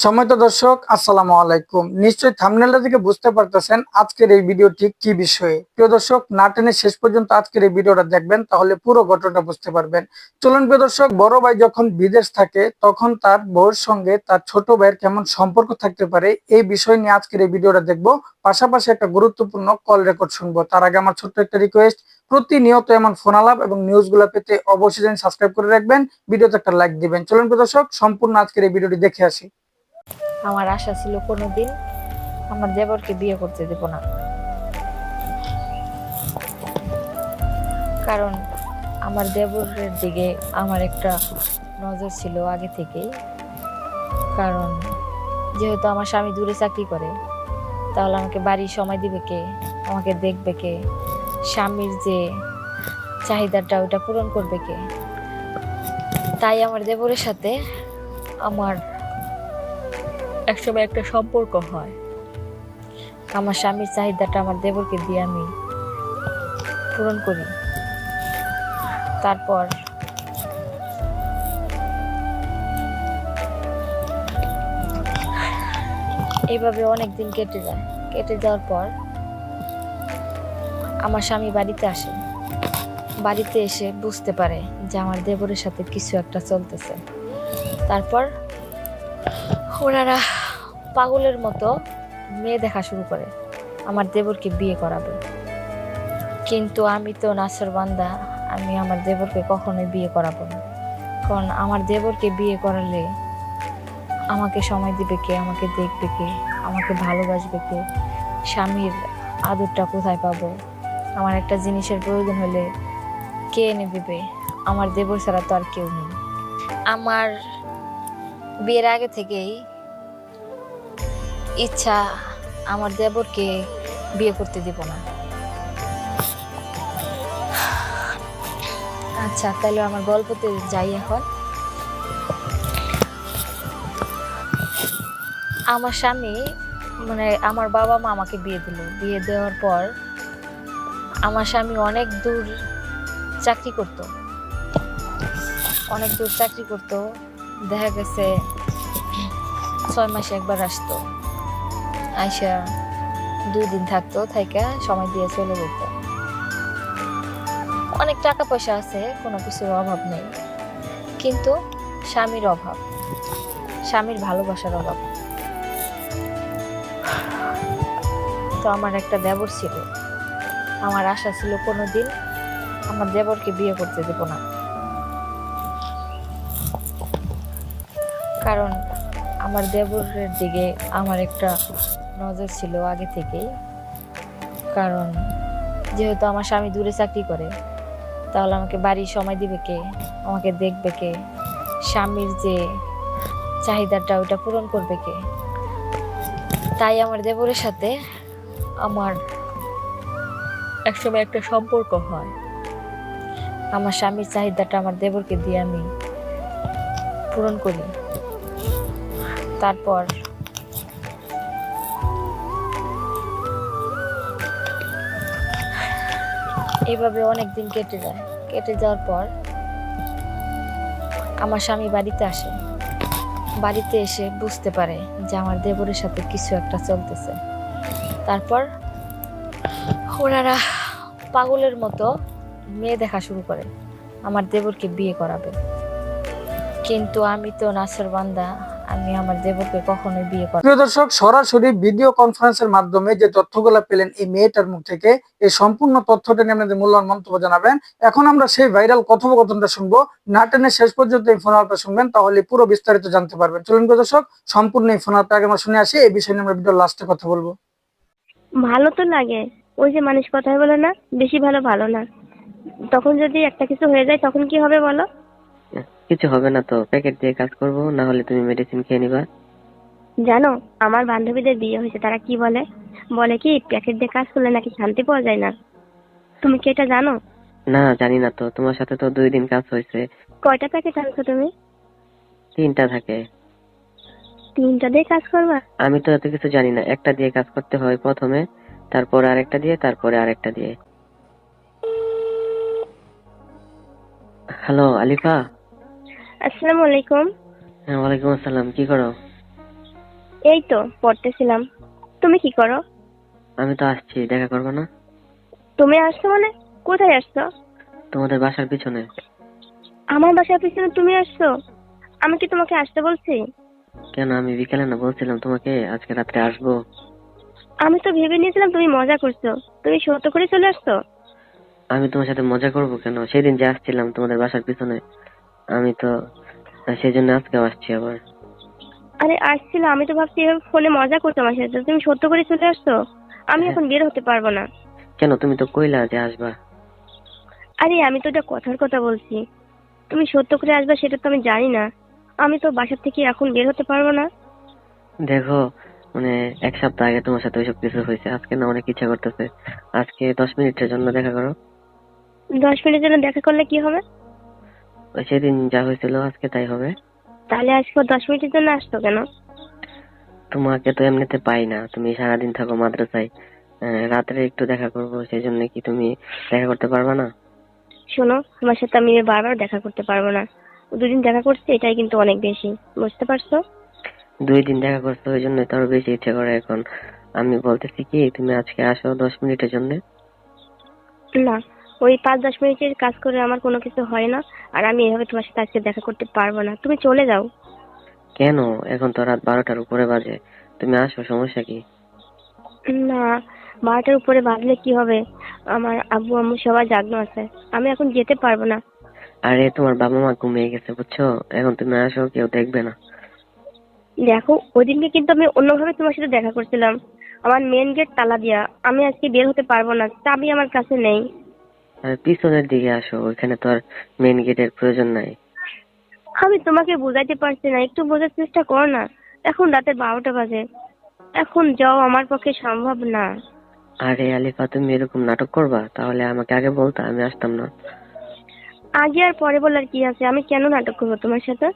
সম্মানিত দর্শক, আসসালামু আলাইকুম। নিশ্চয়ই থাম্বনেলটা থেকে বুঝতে পারতেছেন আজকের এই ভিডিওটি কি বিষয়ে। প্রিয় দর্শক, না টেনে শেষ পর্যন্ত আজকের এই ভিডিওটা দেখবেন, তাহলে পুরো ঘটনাটা বুঝতে পারবেন। চলুন প্রিয় দর্শক, বড় ভাই যখন বিদেশ থাকে তখন তার বউয়ের সঙ্গে তার ছোট ভাইয়ের কেমন সম্পর্ক থাকতে পারে এই বিষয় নিয়ে আজকের এই ভিডিওটা দেখবো। পাশাপাশি একটা গুরুত্বপূর্ণ কল রেকর্ড শুনবো। তার আগে আমার ছোট্ট একটা রিকোয়েস্ট, প্রতিনিয়ত এমন ফোন আলাপ এবং নিউজগুলো পেতে অবশ্যই সাবস্ক্রাইব করে রাখবেন, ভিডিওতে একটা লাইক দিবেন। চলুন প্রিয় দর্শক, সম্পূর্ণ আজকের এই ভিডিওটি দেখে আসি। আমার আশা ছিল কোনোদিন আমার দেবরকে বিয়ে করতে দেব না, কারণ আমার দেবরের দিকে আমার একটা নজর ছিল আগে থেকেই। কারণ যেহেতু আমার স্বামী দূরে চাকরি করে, তাহলে আমাকে বাড়ির সময় দিবে কে, আমাকে দেখবে কে, স্বামীর যে চাহিদাটা ওটা পূরণ করবে কে। তাই আমার দেবরের সাথে আমার একসময় একটা সম্পর্ক হয়। আমার স্বামীর চাহিদাটা আমার দেবরকে দিয়ে আমি পূরণ করি। তারপর এইভাবে অনেক দিন কেটে যায়। কেটে যাওয়ার পর আমার স্বামী বাড়িতে আসে। বাড়িতে এসে বুঝতে পারে যে আমার দেবরের সাথে কিছু একটা চলতেছে। তারপর ওনারা পাগলের মতো মেয়ে দেখা শুরু করে আমার দেবরকে বিয়ে করাবে। কিন্তু আমি তো নাছোড়বান্দা, আমি আমার দেবরকে কখনোই বিয়ে করাবো না। কারণ আমার দেবরকে বিয়ে করালে আমাকে সময় দিবে কে, আমাকে দেখবে কে, আমাকে ভালোবাসবে কে, স্বামীর আদরটা কোথায় পাবো, আমার একটা জিনিসের প্রয়োজন হলে কে এনে দিবে, আমার দেবর ছাড়া তো আর কেউ নেই। আমার বিয়ের আগে থেকেই ইচ্ছা আমার দেবরকে বিয়ে করতে দিব না। আচ্ছা, তাহলে আমার গল্পতে যাই এখন। আমার স্বামী আমার বাবা মা আমাকে বিয়ে দিল। বিয়ে দেওয়ার পর আমার স্বামী অনেক দূর চাকরি করতো, অনেক দূর চাকরি করতো। দেখা গেছে 6 মাসে একবার আসতো, আইসা 2 দিন থাকতো, থাইকা সময় দিয়ে চলে যেত। অনেক টাকা পয়সা আছে, কোনো কিছুর অভাব নেই, কিন্তু স্বামীর অভাব, স্বামীর ভালোবাসার অভাব। তো আমার একটা দেবর ছিল। আমার আশা ছিল কোনোদিন আমার দেবরকে বিয়ে করতে দেব না, কারণ আমার দেবরের দিকে আমার একটা নজর ছিল আগে থেকেই। কারণ যেহেতু আমার স্বামী দূরে চাকরি করে, তাহলে আমাকে বাড়ির সময় দিবে কে, আমাকে দেখবে কে, স্বামীর যে চাহিদাটা ওটা পূরণ করবে কে। তাই আমার দেবরের সাথে আমার একসময় একটা সম্পর্ক হয়। আমার স্বামীর চাহিদাটা আমার দেবরকে দিয়ে আমি পূরণ করি। তারপর এইভাবে অনেক দিন কেটে যায়। কেটে যাওয়ার পর আমার স্বামী বাড়িতে আসে। বাড়িতে এসে বুঝতে পারে যে আমার দেবরের সাথে কিছু একটা চলতেছে। তারপর ওনারা পাগলের মতো মেয়ে দেখা শুরু করে আমার দেবরকে বিয়ে করাবে। কিন্তু আমি তো নাছোড়বান্দা, আমি আমার দেবরকে কখনোই বিয়ে করাবো না। প্রিয় দর্শক, সরাসরি ভিডিও কনফারেন্সের মাধ্যমে যে তথ্যগুলো পেলেন এই মেয়েটার মুখ থেকে, এই সম্পূর্ণ তথ্যটা নিয়ে আপনাদের মূল্যবান মন্তব্য জানাবেন। এখন আমরা সেই ভাইরাল কথোপকথনটা শুনবো। না টেনে শেষ পর্যন্ত এই ফোন আলাপটা শুনবেন, তাহলে পুরো বিস্তারিত জানতে পারবেন। চলুন প্রিয় দর্শক, সম্পূর্ণ এই ফোন আলাপটা আগে আমরা শুনে আসি, এই বিষয় নিয়ে আমরা ভিডিও লাস্টে কথা বলবো। ভালো তো লাগে, ওই যে মানুষ কথায় বলে না, বেশি ভালো ভালো না। তখন যদি একটা কিছু হয়ে যায় তখন কি হবে বলো? কিছু হবে না তো, প্যাকেট দিয়ে কাজ করব, না হলে তুমি মেডিসিন খেয়ে নিবা। জানো, আমার বান্ধবীদের বিয়ে হয়েছে, তারা কি বলে, বলে কি প্যাকেট দিয়ে কাজ করলে নাকি শান্তি পাওয়া যায় না। তুমি কি এটা জানো? না, জানি না তো, তোমার সাথে তো 2 দিন কাজ হয়েছে। কয়টা প্যাকেট আনছো তুমি? 3টা থাকে। 3টা দিয়ে কাজ করবা? আমি তো এত কিছু জানি না, একটা দিয়ে কাজ করতে হয় প্রথমে, তারপর আরেকটা দিয়ে, তারপরে আরেকটা দিয়ে। হ্যালো আলিফা। আসসালামু আলাইকুম। হ্যাঁ, ওয়ালাইকুম আসসালাম। কি করো? এই তো পড়তেছিলাম। তুমি কি করো? আমি তো আসছি, দেখা করবো না? তুমি আসছো মানে? কোথায় আসছো? তোমাদের বাসার পিছনে। আমার বাসার পিছনে তুমি আসছো? আমি কি তোমাকে আসতে বলছি? কেন, আমি বিকেলে না বলছিলাম তোমাকে আজকে রাত্রে আসবো? আমি তো ভেবে নিয়েছিলাম তুমি মজা করছো। তুমি সত্য করে চলে আসছো? আমি তোমার সাথে মজা করবো কেন? সেদিন যে আসছিলাম তোমাদের বাসার পিছনে, আমি তো সেই জন্য আজকেও আসছি আবার। আরে আসছিল, আমি তো ভাবছি এভাবে ফোনে মজা করছো আমার সাথে, তুমি সত্য করে চলে আসছো। আমি হ্যাঁ, এখন বের হতে পারবো না। কেন? তুমি তো কইলা যে আসবা। আরে আমি তো এটা কথার কথা বলছি। তুমি সত্য করে আসবে সেটা তো আমি জানি না। আমি তো বাসা থেকে এখন বের হতে পারবো না। দেখো, মানে 1 সপ্তাহ আগে তোমার সাথে ওইসব কিছু হয়েছে, আজকে না অনেক ইচ্ছা করতেছে। আজকে 10 মিনিটের জন্য দেখা করো। 10 মিনিটের জন্য দেখা করলে কি হবে? ওই সেদিন যা হয়েছিল আজকে তাই হবে। তাহলে আজকে 10 মিনিটের জন্য আসতো কেন? তোমাকে তো এমনিতে পাই না, তুমি সারাদিন থাকো মাদ্রাসায়। রাত্রে একটু দেখা করবো, সেই জন্য কি তুমি দেখা করতে পারবা না? শোনো, তোমার সাথে আমি বারবার দেখা করতে পারবো না। 2 দিন দেখা করছি, এটাই কিন্তু অনেক বেশি। বুঝতে পারছো? 2 দিন দেখা করছো, ওই জন্য তো আরো বেশি ইচ্ছে করে এখন। আমি বলতেছি কি, তুমি আজকে আসো 10 মিনিটের জন্য। না, ওই 5-10 মিনিটের কাজ করে আমার কোনো কিছু হয় না। আর আমি এভাবে তোমার সাথে আজকে দেখা করতে পারবো না, তুমি চলে যাও। কেন? এখন তো রাত 12টার উপরে বাজে, তুমি আসো, সমস্যা কি? না, 12টার উপরে বাজলে কি হবে? আমার আব্বু আম্মু সবাই জাগ্ন আছে। আমি এখন যেতে পারবো না। আরে তোমার বাবা মা ঘুমিয়ে গেছে বুঝছো, এখন তুমি আসো, কেউ দেখবে না। দেখো, ওই দিনকে কিন্তু আমি অন্যভাবে তোমার সাথে দেখা করছিলাম। আমার মেন গেট তালা দিয়া। আমি আজকে বের হতে পারবো না, চাবি আমার কাছে নেই। আর পিছনের দিকে আসো, ওইখানে তো আর মেইন গেটের প্রয়োজন নাই। আমি তোমাকে বোঝাইতে পারছি না, একটু বোঝার চেষ্টা করো না। এখন রাতে 12টা বাজে। এখন যাওয়া আমার পক্ষে সম্ভব না। আরে আলিফা, তুমি এরকম নাটক করবা? তাহলে আমাকে আগে বলতা, আমি আসতাম না। আগে আর পরে বলার কি আছে? আমি কেন নাটক করবো তোমার সাথে?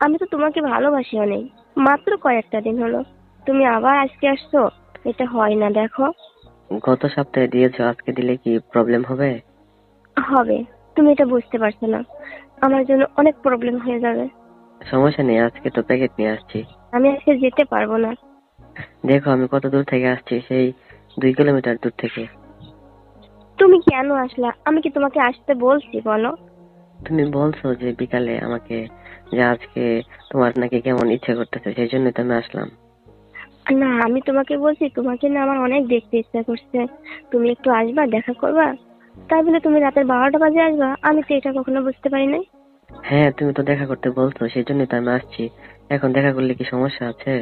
আমি তো তোমাকে ভালোবাসি অনেক। মাত্র কয়েকটা দিন হলো, তুমি আবার আজকে আসছো। এটা হয় না, দেখো। গত সপ্তাহে দিয়েছো, আজকে দিলে কি প্রবলেম হবে? হবে। তুমি এটা বুঝতে পারছো না। আমার জন্য অনেক প্রবলেম হয়ে যাবে। সমস্যা নেই, আজকে তো প্যাকেট নিয়ে আসছি। আমি আজকে যেতে পারবো না। দেখো আমি কত দূর থেকে আসছি, সেই 2 কিলোমিটার দূর থেকে। তুমি কেন আসলা? আমি কি তোমাকে আসতে বলছি বলো? তুমি বলছো যে বিকালে আমাকে, যে আজকে তোমার নাকি কেমন ইচ্ছে করতেছে, সেই জন্য তো আমি আসলাম। না, আমি তোমাকে বলছি তোমাকে না আমার অনেক দেখতে ইচ্ছা করছে। তুমি একটু আসবা, দেখা করবা। তাই বলে তুমি রাতের 12টা বাজে আসবা? আমি তো এটা কখনো বুঝতে পারি নাই। হ্যাঁ, তুমি তো দেখা করতে বলছো, সেই জন্যই তো আমি আসছি। এখন দেখা করলে কি সমস্যা আছে?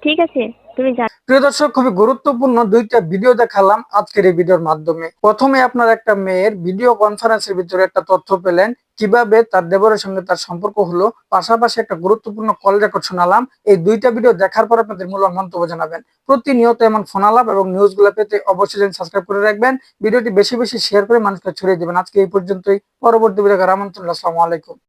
ঠিক আছে, তুমি যা। প্রিয় দর্শক, খুবই গুরুত্বপূর্ণ দুইটা ভিডিও দেখালাম আজকের এই ভিডিওর মাধ্যমে। প্রথমে আপনার একটা মেয়ের ভিডিও কনফারেন্সের ভিতরে একটা তথ্য পেলেন, কিভাবে তার দেবরের সঙ্গে তার সম্পর্ক হলো, পাশাপাশি একটা গুরুত্বপূর্ণ কল রেকর্ড শোনালাম। এই দুইটা ভিডিও দেখার পর আপনাদের মূল্যবান মন্তব্য জানাবেন। প্রতিনিয়ত এমন ফোন আলাপ এবং নিউজগুলো পেতে অবশ্যই চ্যানেল সাবস্ক্রাইব করে রাখবেন। ভিডিওটি বেশি বেশি শেয়ার করে মানুষকে ছড়িয়ে দিবেন। আজকে এই পর্যন্তই। পরবর্তী ভিডিও আমন্ত্রণ। আসসালামু আলাইকুম।